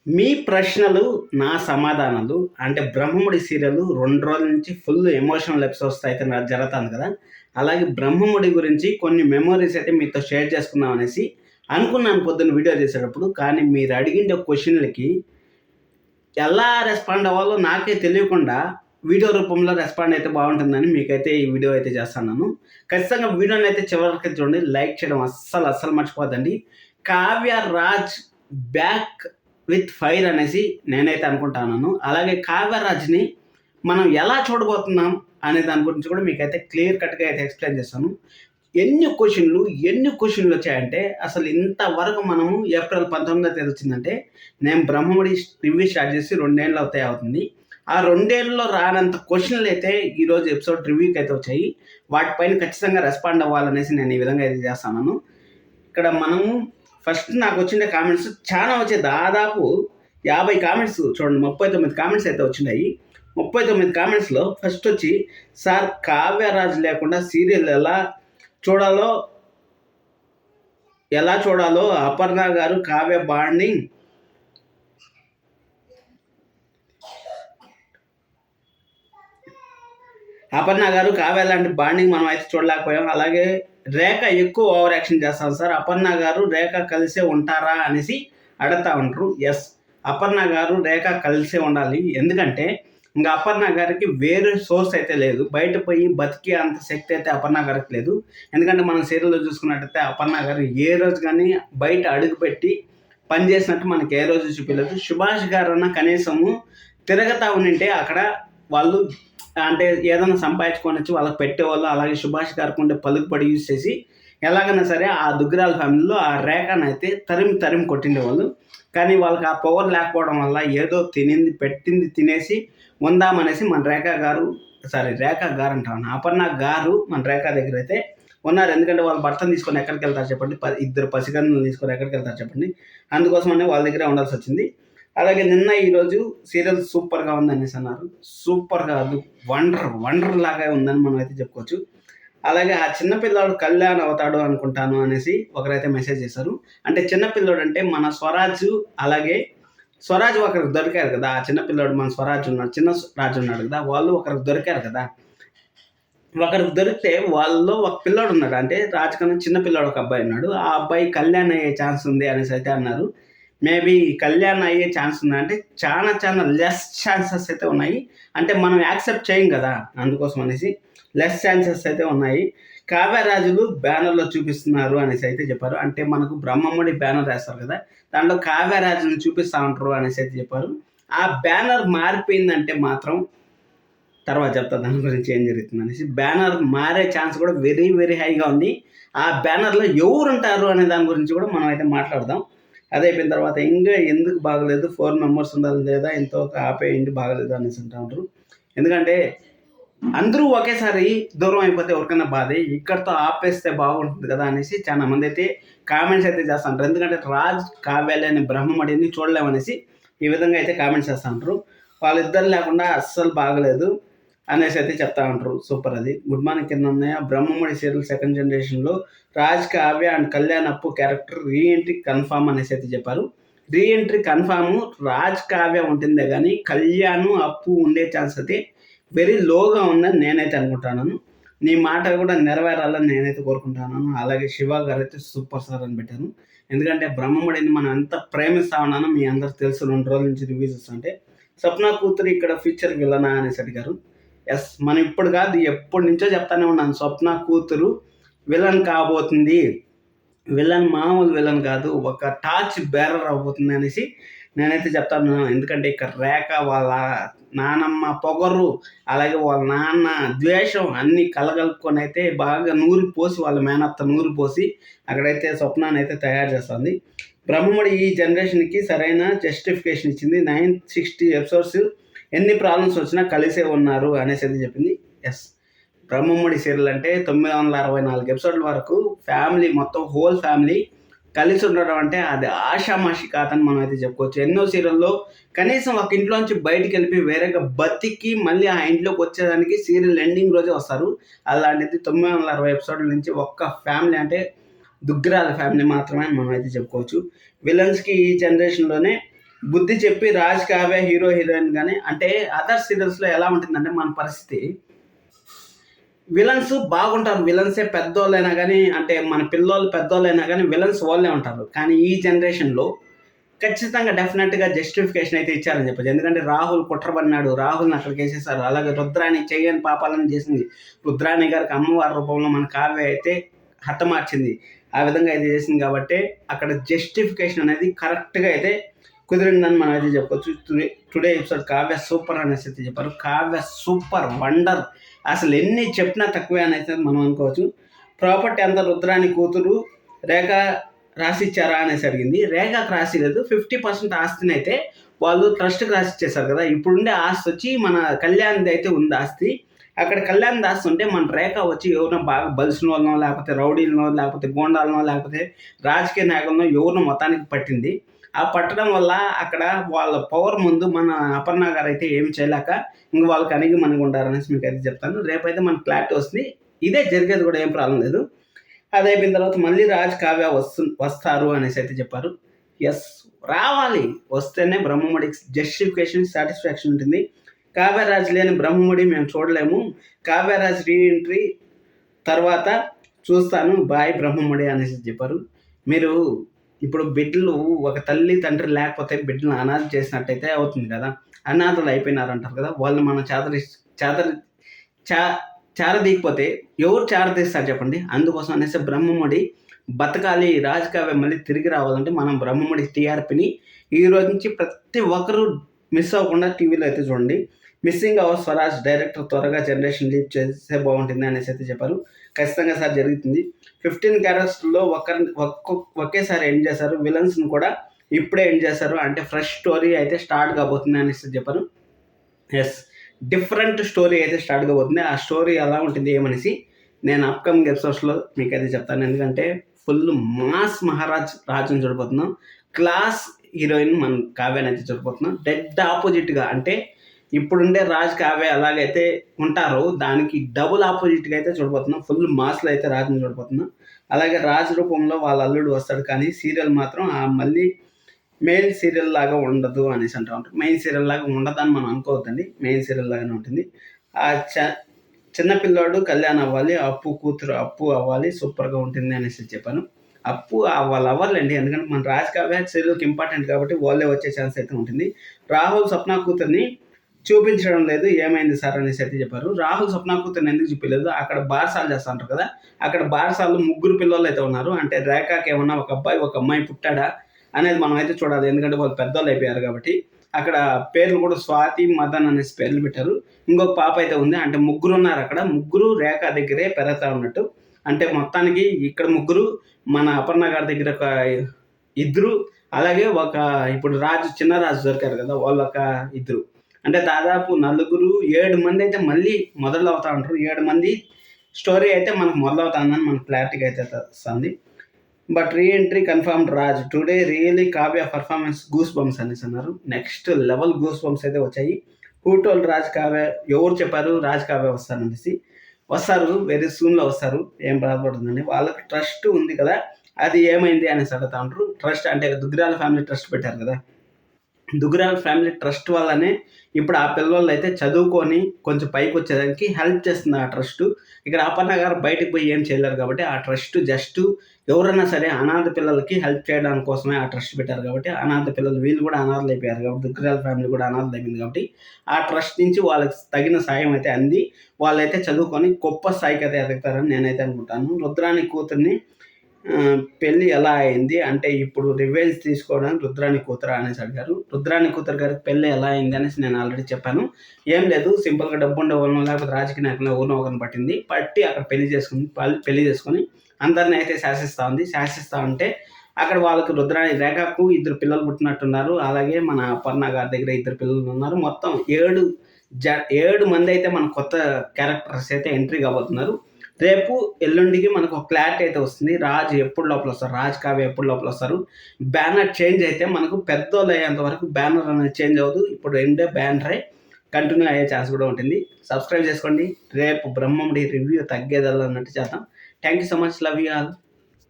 మీ ప్రశ్నలు, నా సమాధానాలు అంటే 'బ్రహ్మముడి' సీరియల్ 2 రోజుల నుంచి ఫుల్ ఎమోషనల్ ఎపిసోడ్స్ అయితే జరుగుతుంది కదా! అలాగే 'బ్రహ్మముడి' గురించి కొన్ని మెమోరీస్ అయితే మీతో షేర్ చేసుకుందాం అనేసి అనుకున్నాను పొద్దున్న వీడియో చేసేటప్పుడు. కానీ మీరు అడిగిన క్వెషన్‌లకి ఎలా రెస్పాండ్ అవ్వాలో నాకే తెలియకుండా వీడియో రూపంలో రెస్పాండ్ అయితే బాగుంటుందని మీకైతే ఈ వీడియో అయితే చేస్తున్నాను. ఖచ్చితంగా వీడియోని అయితే చివరికి చూడండి. లైక్ చేయడం అస్సలు మర్చిపోద్దండి. Kavya Raj back with fire అనేసి నేనైతే అనుకుంటున్నాను. అలాగే కావ్యరాజ్‌ని మనం ఎలా చూడబోతున్నాం అనే దాని గురించి కూడా మీకైతే క్లియర్ కట్‌గా అయితే ఎక్స్‌ప్లెయిన్ చేస్తాను. ఎన్ని క్వెషన్‌లు వచ్చాయంటే అసలు ఇంతవరకు మనము ఏప్రిల్ 19వ తేదీ వచ్చిందంటే నేను 'బ్రహ్మముడి' రివ్యూ స్టార్ట్ చేసి 2 ఏళ్ళు అవుతుంది. ఆ 2 ఏళ్లలో రానంత క్వెషన్‌లు అయితే ఈరోజు ఎపిసోడ్ రివ్యూకి అయితే వచ్చాయి. వాటిపైన ఖచ్చితంగా రెస్పాండ్ అవ్వాలనేసి నేను ఈ విధంగా అయితే చేస్తున్నాను. ఇక్కడ మనము ఫస్ట్ నాకు వచ్చిన కామెంట్స్ చాలా వచ్చాయి. దాదాపు 50 కామెంట్స్ చూడండి, 39 కామెంట్స్ అయితే వచ్చినాయి. 39 కామెంట్స్‌లో ఫస్ట్ వచ్చి, సార్ కావ్యరాజ్ లేకుండా సీరియల్ ఎలా చూడాలో అపర్ణ గారు కావ్య బాండింగ్ అపర్ణ గారు కావ్య లాంటి బాండింగ్ మనం అయితే చూడలేకపోయాం. అలాగే రేఖ ఎక్కువ ఓవర్ యాక్షన్ చేస్తాం సార్, అపర్ణ గారు రేఖ కలిసే ఉంటారా అనేసి అడుగుతా ఉంటారు. ఎస్, అపర్ణ గారు రేఖ కలిసే ఉండాలి. ఎందుకంటే ఇంకా అపర్ణ గారికి వేరే సోర్స్ అయితే లేదు. బయట పోయి బతికే అంత శక్తి అయితే అపర్ణ గారికి లేదు. ఎందుకంటే మనం సీరియల్లో చూసుకున్నట్టయితే అపర్ణ గారు ఏ రోజు కానీ బయట అడుగుపెట్టి పనిచేసినట్టు మనకి ఏ రోజు చూపించలేదు. సుభాష్ గారు అన్న కనీసము తిరగతా ఉంటే అక్కడ వాళ్ళు అంటే ఏదైనా సంపాదించుకొని వచ్చి వాళ్ళకి పెట్టేవాళ్ళు. అలాగే సుభాష్ గారికి ఉండే పలుకుబడి యూజ్ చేసి ఎలాగైనా సరే ఆ దుగ్గిరాల ఫ్యామిలీలో ఆ రేఖను అయితే తరిమి కొట్టిండేవాళ్ళు. కానీ వాళ్ళకి ఆ పవర్ లేకపోవడం వల్ల ఏదో పెట్టింది తినేసి ఉందామనేసి మన రేఖ గారు అంటాను, అపర్ణ గారు మన రేఖ దగ్గర అయితే ఉన్నారు. ఎందుకంటే వాళ్ళ భర్తను తీసుకొని ఎక్కడికి వెళ్తారు చెప్పండి, 2 పసిగన్నులను తీసుకొని ఎక్కడికి వెళ్తారు చెప్పండి. అందుకోసమనే వాళ్ళ దగ్గరే ఉండాల్సి వచ్చింది. అలాగే ఈరోజు సీరియల్ సూపర్గా ఉందనేసి అన్నారు. సూపర్ కాదు, వండర్ లాగా ఉందని మనం అయితే చెప్పుకోవచ్చు. అలాగే ఆ చిన్నపిల్లాడు కళ్యాణ్ అవుతాడు అనుకుంటాను అనేసి ఒకరైతే మెసేజ్ చేశారు. అంటే చిన్నపిల్లాడు అంటే మన స్వరాజ్, అలాగే స్వరాజ్ ఒకరికి దొరికారు కదా. ఆ చిన్నపిల్లాడు మన స్వరాజ్ ఉన్నాడు, చిన్న రాజు ఉన్నాడు కదా, వాళ్ళు ఒకరికి దొరికారు కదా. ఒకరికి దొరికితే వాళ్ళలో ఒక పిల్లాడు ఉన్నాడు, అంటే రాజు కన్నా చిన్న పిల్లాడు ఒక అబ్బాయి ఉన్నాడు. ఆ అబ్బాయి కళ్యాణ్ అయ్యే ఛాన్స్ ఉంది అనేసి అయితే అన్నారు. మేబీ కళ్యాణ్ అయ్యే ఛాన్స్ ఉందంటే చాలా లెస్ ఛాన్సెస్ అయితే ఉన్నాయి. అంటే మనం యాక్సెప్ట్ చేయం కదా, అందుకోసం అనేసి లెస్ ఛాన్సెస్ అయితే ఉన్నాయి. కావ్యరాజులు బ్యానర్లో చూపిస్తున్నారు అనేసి అయితే చెప్పారు. అంటే మనకు బ్రహ్మముడి బ్యానర్ వేస్తారు కదా, దాంట్లో కావ్యరాజులను చూపిస్తూ ఉంటారు అనేసి అయితే చెప్పారు. ఆ బ్యానర్ మారిపోయిందంటే మాత్రం తర్వాత చెప్తా దాని గురించి ఏం జరుగుతుంది అనేసి. బ్యానర్ మారే ఛాన్స్ కూడా వెరీ హైగా ఉంది. ఆ బ్యానర్లో ఎవరు ఉంటారు అనే దాని గురించి కూడా మనం అయితే మాట్లాడదాం. అది అయిపోయిన తర్వాత ఇంకా ఎందుకు బాగలేదు, 4 మెంబర్స్ ఉండాలి లేదా ఎంతో ఆపేయండి బాగలేదు అనేసి అంటూ ఉంటారు. ఎందుకంటే అందరూ ఒకేసారి దూరం అయిపోతే ఎవరికైనా బాధే, ఇక్కడితో ఆపేస్తే బాగుంటుంది కదా అనేసి చాలా మంది అయితే కామెంట్స్ అయితే చేస్తూ ఉంటారు. ఎందుకంటే రాజ్ కావ్యాలి అనే బ్రహ్మమడిని చూడలేమనేసి ఈ విధంగా అయితే కామెంట్స్ చేస్తూ ఉంటారు. వాళ్ళిద్దరు లేకుండా అస్సలు బాగలేదు అనేసి అయితే చెప్తా ఉంటారు. సూపర్. అది గుడ్ మార్నింగ్ కింద ఉన్నాయా. బ్రహ్మముడి సీరియల్ 2nd జనరేషన్లో రాజ్ కావ్య అండ్ కళ్యాణ్ అప్పు క్యారెక్టర్ రీఎంట్రీ కన్ఫామ్ అనేసి అయితే చెప్పారు. రీఎంట్రీ కన్ఫామ్ రాజ్ కావ్య ఉంటుందే కానీ కళ్యాణ్ అప్పు ఉండే ఛాన్స్ అయితే వెరీ లోగా ఉందని నేనైతే అనుకుంటున్నాను. నీ మాట కూడా నెరవేరాలని నేనైతే కోరుకుంటున్నాను. అలాగే శివ గారు అయితే సూపర్ స్టార్ అని పెట్టాను. ఎందుకంటే బ్రహ్మముడిని మనం ఎంత ప్రేమిస్తా ఉన్నానో మీ అందరికి తెలుసు. 2 రోజుల నుంచి రివ్యూస్ వస్తుంటే స్వప్న కూతురు ఇక్కడ ఫ్యూచర్ విలనా అనేసి అడిగారు. ఎస్, మనం ఇప్పుడు కాదు ఎప్పటి నుంచో చెప్తానే ఉన్నాను, స్వప్న కూతురు విలన్ కాబోతుంది. విలన్ మామూలు విలన్ కాదు, ఒక టార్చ్ బేరర్ అవబోతుంది అనేసి నేనైతే చెప్తాను. ఎందుకంటే ఇక్కడ రేఖ వాళ్ళ నానమ్మ పొగరు, అలాగే వాళ్ళ నాన్న ద్వేషం అన్నీ కలగలుపుకొని అయితే బాగా నూరి పోసి, వాళ్ళ మేనత్త నూరి పోసి అక్కడైతే స్వప్నాన్ని అయితే తయారు చేస్తుంది. బ్రహ్మముడి ఈ జనరేషన్కి సరైన జస్టిఫికేషన్ ఇచ్చింది. 960 ఎపిసోడ్స్ ఎన్ని ప్రాబ్లమ్స్ వచ్చినా కలిసే ఉన్నారు అనేసి అయితే చెప్పింది. ఎస్, బ్రహ్మముడి సీరియల్ అంటే 964 ఎపిసోడ్ల వరకు ఫ్యామిలీ మొత్తం హోల్ ఫ్యామిలీ కలిసి ఉండడం అంటే అది ఆషామాషి కాదని మనం అయితే చెప్పుకోవచ్చు. ఎన్నో సీరియల్లో కనీసం ఒక ఇంట్లోంచి బయటికి వెళ్ళి వేరేగా బతికి మళ్ళీ ఆ ఇంట్లోకి వచ్చేదానికి సీరియల్ ఎండింగ్ రోజే వస్తారు. అలాంటిది 960 ఎపిసోడ్ల నుంచి ఒక్క ఫ్యామిలీ అంటే దుగ్గిరాల ఫ్యామిలీ మాత్రమే మనం అయితే చెప్పుకోవచ్చు. విలన్స్కి ఈ జనరేషన్లోనే బుద్ధి చెప్పి రాజ్ కావ్య హీరో హీరోయిన్ కానీ అంటే అదర్ సీరియల్స్లో ఎలా ఉంటుందంటే మన పరిస్థితి విలన్స్ బాగుంటారు, విలన్సే పెద్దోళ్ళైనా కానీ అంటే మన పిల్లోళ్ళు పెద్దోళ్ళైనా కానీ విలన్స్ వాళ్ళే ఉంటారు. కానీ ఈ జనరేషన్లో ఖచ్చితంగా డెఫినెట్గా జస్టిఫికేషన్ అయితే ఇచ్చారని చెప్పచ్చు. ఎందుకంటే రాహుల్ కుట్రబడినాడు, రాహుల్ని అక్కడికి వేసేసారు. అలాగే రుద్రాణి చేయని పాపాలను చేసింది. రుద్రాణి గారికి అమ్మవారి రూపంలో మన కావ్య అయితే హతమార్చింది. ఆ విధంగా అయితే చేసింది కాబట్టి అక్కడ జస్టిఫికేషన్ అనేది కరెక్ట్గా అయితే కుదిరిందని మనం అయితే చెప్పొచ్చు. టుడే ఎపిసోడ్ కావ్య సూపర్ అనేసి అయితే చెప్పారు. కావ్య సూపర్ వండర్, అసలు ఎన్ని చెప్పినా తక్కువే అని అయితే మనం అనుకోవచ్చు. ప్రాపర్టీ అంతా రుద్రాణి కూతురు రేఖ రాసిచ్చారా అనేసి అడిగింది. రేఖకు రాసిలేదు. 50% ఆస్తిని అయితే వాళ్ళు ట్రస్ట్కి రాసిచ్చేశారు కదా. ఇప్పుడుండే ఆస్తి వచ్చి మన కళ్యాణ్ది అయితే ఉంది ఆస్తి. అక్కడ కళ్యాణ్ దాస్తి ఉంటే మన రేఖ వచ్చి ఎవరినో బాగా బలిసిన వాళ్ళనో లేకపోతే రౌడీలనో లేకపోతే గోండాలనో లేకపోతే రాజకీయ నాయకులనో ఎవరినో మొత్తానికి పట్టింది. ఆ పట్టడం వల్ల అక్కడ వాళ్ళ పవర్ ముందు మన అపర్ణ గారు అయితే ఏమి చేయలేక ఇంక వాళ్ళకి అణిగి మనకి ఉండారనేసి మీకు అయితే చెప్తాను. రేపైతే మనకు క్లారిటీ వస్తుంది. ఇదే జరిగేది కూడా ఏం ప్రాబ్లం లేదు. అది అయిపోయిన తర్వాత మళ్ళీ రాజ్ కావ్య వస్తారు అనేసి అయితే చెప్పారు. ఎస్, రావాలి, వస్తేనే బ్రహ్మముడికి జస్టిఫికేషన్ సాటిస్ఫాక్షన్ ఉంటుంది. కావ్యరాజ్ లేని బ్రహ్మముడి మేము చూడలేము. కావ్యరాజ్ రీఎంట్రీ తర్వాత చూస్తాను, బాయ్ బ్రహ్మముడి అనేసి చెప్పారు. మీరు ఇప్పుడు బిడ్డలు ఒక తల్లి తండ్రి లేకపోతే బిడ్డలు అనాథ చేసినట్టయితే అవుతుంది కదా. అనాథలు అయిపోయినారంటారు కదా, వాళ్ళు మనం చారదీయకపోతే ఎవరు చారదీస్తారు చెప్పండి. అందుకోసం అనేసి బ్రహ్మముడి బతకాలి, రాజకావ్య మళ్ళీ తిరిగి రావాలంటే మనం బ్రహ్మముడి టీఆర్పీని ఈ రోజు నుంచి ప్రతి ఒక్కరూ మిస్ అవ్వకుండా టీవీలో అయితే చూడండి. మిస్సింగ్ అవర్ స్వరాజ్ డైరెక్టర్ త్వరగా జనరేషన్ లీప్ చేస్తే బాగుంటుంది అనేసి అయితే చెప్పారు. ఖచ్చితంగా సార్ జరుగుతుంది. 15 క్యారెక్టర్స్లో ఒకేసారి ఎండ్ చేశారు. విలన్స్ని కూడా ఇప్పుడే ఎండ్ చేశారు. అంటే ఫ్రెష్ స్టోరీ అయితే స్టార్ట్ కాబోతుంది అనేసి చెప్పారు. ఎస్, డిఫరెంట్ స్టోరీ అయితే స్టార్ట్ కాబోతుంది. ఆ స్టోరీ ఎలా ఉంటుంది ఏమనేసి నేను అప్కమింగ్ ఎపిసోడ్స్లో మీకు అయితే చెప్తాను. ఎందుకంటే ఫుల్ మాస్ మహారాజ్ రాజుని చూడబోతున్నాం. క్లాస్ హీరోయిన్ మన కావ్యని అయితే చూడబోతున్నాం. డెడ్ ఆపోజిట్గా అంటే ఇప్పుడుండే రాజ్ కావ్య ఎలాగైతే ఉంటారో దానికి డబుల్ ఆపోజిట్గా అయితే చూడబోతున్నాం. ఫుల్ మాస్లో అయితే రాజుని చూడబోతున్నాం. అలాగే రాజ్ రూపంలో వాళ్ళ అల్లుడు వస్తాడు. కానీ సీరియల్ మాత్రం మళ్ళీ మెయిన్ సీరియల్ లాగా ఉండదు అనేసి అంటూ ఉంటారు. మెయిన్ సీరియల్ లాగా ఉండదని మనం అనుకోవద్దండి, మెయిన్ సీరియల్ లాగానే ఉంటుంది. ఆ చిన్నపిల్లాడు కళ్యాణ్ అవ్వాలి, అప్పు కూతురు అప్పు అవ్వాలి, సూపర్గా ఉంటుంది అనేసి చెప్పాను. అప్పు వాళ్ళు అవ్వాలండి, ఎందుకంటే మన రాజ్ కావ్య సీరియల్కి ఇంపార్టెంట్ కాబట్టి వాళ్ళే వచ్చే ఛాన్స్ అయితే ఉంటుంది. రాహుల్ స్వప్న కూతుర్ని చూపించడం లేదు, ఏమైంది సార్ అనేసి అయితే చెప్పారు. రాహుల్ స్వప్న కూతుర్ని ఎందుకు చూపించలేదు, అక్కడ బారసాలు చేస్తూ ఉంటారు కదా, అక్కడ బారసాలు 3 పిల్లలు అయితే ఉన్నారు. అంటే రేఖకి ఏమన్నా ఒక అబ్బాయి ఒక అమ్మాయి పుట్టాడా అనేది మనం అయితే చూడాలి. ఎందుకంటే వాళ్ళు పెద్దోళ్ళు అయిపోయారు కాబట్టి అక్కడ పేర్లు కూడా స్వాతి మదన్ అనేసి పేర్లు పెట్టారు. ఇంకొక పాప అయితే ఉంది. అంటే 3 ఉన్నారు అక్కడ. 3 రేఖ దగ్గరే పెరుగుతా ఉన్నట్టు. అంటే మొత్తానికి ఇక్కడ 3, మన అపర్ణ గారి దగ్గర ఒక 2, అలాగే ఒక ఇప్పుడు చిన్న రాజు దొరికారు కదా వాళ్ళు ఒక 2. అంటే దాదాపు 7 మంది అయితే మళ్ళీ మొదలవుతా ఉంటారు. 7 మంది స్టోరీ అయితే మనకు మొదలవుతుందని మనకు క్లారిటీగా అయితే వస్తుంది. But reentry confirmed Raj today really Kavya performance goose bumps అనేసి అన్నారు. నెక్స్ట్ లెవెల్ గూస్ బంప్స్ అయితే వచ్చాయి. హూ టోల్డ్ రాజ్ కావ్య, ఎవరు చెప్పారు రాజ్ కావ్య వస్తారనేసి. వస్తారు, వెరీ సూన్లో వస్తారు, ఏం బాధపడుతుందండి. వాళ్ళకి ట్రస్ట్ ఉంది కదా, అది ఏమైంది అనేసి అడుగుతా ఉంటారు. ట్రస్ట్ అంటే దుగ్గిరాల ఫ్యామిలీ ట్రస్ట్ పెట్టారు కదా, దుగ్గిరాల ఫ్యామిలీ ట్రస్ట్ వల్లనే ఇప్పుడు ఆ పిల్లలు అయితే చదువుకొని కొంచెం పైకి వచ్చేదానికి హెల్ప్ చేస్తుంది ఆ ట్రస్ట్. ఇక్కడ అపర్ణ గారు బయటకు పోయి ఏం చేయలేరు కాబట్టి ఆ ట్రస్ట్ జస్ట్ ఎవరైనా సరే అనాథ పిల్లలకి హెల్ప్ చేయడానికి కోసమే ఆ ట్రస్ట్ పెట్టారు. కాబట్టి అనాథ పిల్లలు వీళ్ళు కూడా అనాథలు అయిపోయారు కాబట్టి దుగ్గిరాల ఫ్యామిలీ కూడా అనాథలు అయిపోయింది కాబట్టి ఆ ట్రస్ట్ నుంచి వాళ్ళకి తగిన సాయం అయితే అంది. వాళ్ళైతే చదువుకొని గొప్ప స్థాయికి అయితే ఎదుగుతారని నేనైతే అనుకుంటాను. రుద్రాణి కూతుర్ని పెళ్ళి ఎలా అయింది అంటే ఇప్పుడు రివెంజ్ తీసుకోవడానికి రుద్రాణి కూతురు అనేసి అడిగారు. రుద్రాణి కూతురు గారికి పెళ్ళి ఎలా అయింది అనేసి నేను ఆల్రెడీ చెప్పాను. ఏం లేదు, సింపుల్గా డబ్బు ఉండే వాళ్ళను లేకపోతే రాజకీయ నాయకులను ఊరిని ఒకరిని పట్టి అక్కడ పెళ్లి చేసుకుని అందరిని అయితే శాసిస్తూ ఉంటే అక్కడ వాళ్ళకి రుద్రాణి రేఖకు 2 పిల్లలు పుట్టినట్టున్నారు. అలాగే మన అపర్ణ గారి దగ్గర 2 పిల్లలు ఉన్నారు. మొత్తం 7 మంది అయితే మన కొత్త క్యారెక్టర్స్ అయితే ఎంట్రీ కాబోతున్నారు. రేపు ఎల్లుండికి మనకు ఒక క్లారిటీ అయితే వస్తుంది. రాజ్ ఎప్పుడు లోపల వస్తారు, రాజ్ కావ్య ఎప్పుడు లోపల వస్తారు. బ్యానర్ చేంజ్ అయితే మనకు పెద్దోళ్ళు అయ్యేంత వరకు బ్యానర్ అనేది చేంజ్ అవ్వదు. ఇప్పుడు ఎండే బ్యానరే కంటిన్యూ అయ్యే ఛాన్స్ కూడా ఉంటుంది. సబ్స్క్రైబ్ చేసుకోండి. రేపు బ్రహ్మముడి రివ్యూ తగ్గేదల్లా అన్నట్టు చేద్దాం. Thank you so much, love you all.